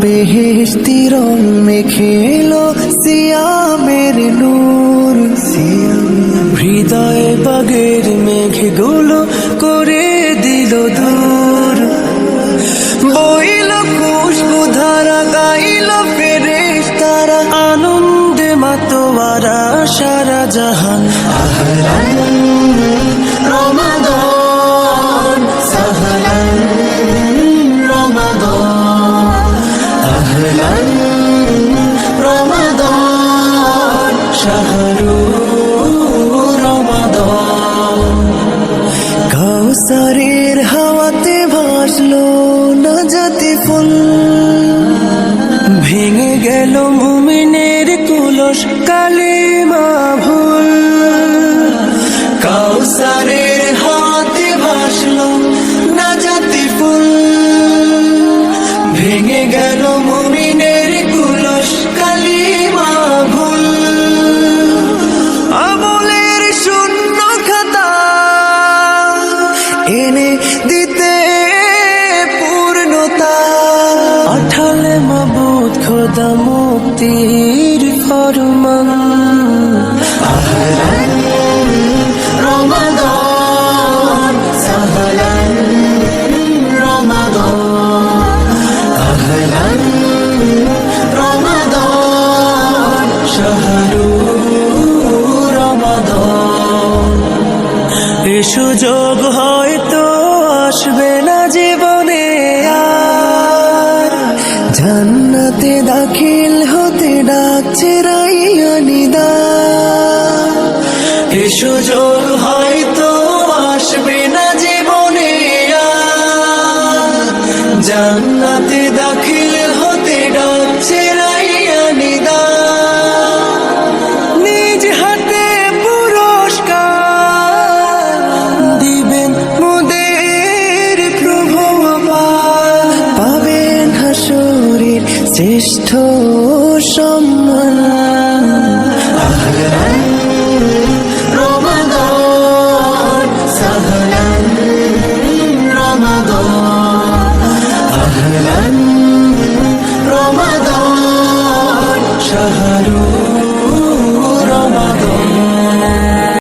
বেহেশতি রং মেখেলো সিয়ামের নূর, হৃদয়ে বাগের মেঘগুলো করে দিল দূর। বইল খুশবু ধারা, গাইল ফেরেশতারা, আনন্দে মাতোয়ারা সারা জাহান। আহলান রমাদান সাহলান রমাদান, আহলান রমাদান শাহরু রমাদান। কাউসারের হাওয়াতে ভাসলো নাজাতি ফুল, ভেঙে গেল মুমিনের কুলস কালিমা ভুল। কাউসারের হাওয়াতে ভাসলো নাজাতি ফুল, ভেঙে গেল মুমিনের কুলস কালিমা ভুল। আমলের শূন্য খাতা এনে দিতে পূর্ণতা, আঠালে মাবুদ খোদা মুক্তির ফরমান। আহলান রমাদান সাহলান রমাদান, আহলান রমাদান শাহরু রমাদান। এ সুযোগ হয়তো আসবে না জীবনে আর, জান্নাতে দাখিল হতে ডাকছে রাইয়ানি দ্বার। এ সুযোগ হয়তো আসবে না জীবনে আর, জান্নাতে দাখিল হতে ডাকছে রাইয়ানি দ্বার। নিজ হাতে পুরস্কার দিবেন মোদের প্রভু, পাবেন হাসরের শ্রেষ্ঠ সম্মান। আহলান রমাদান সাহলান রমাদান, আহলান রমাদান শাহরু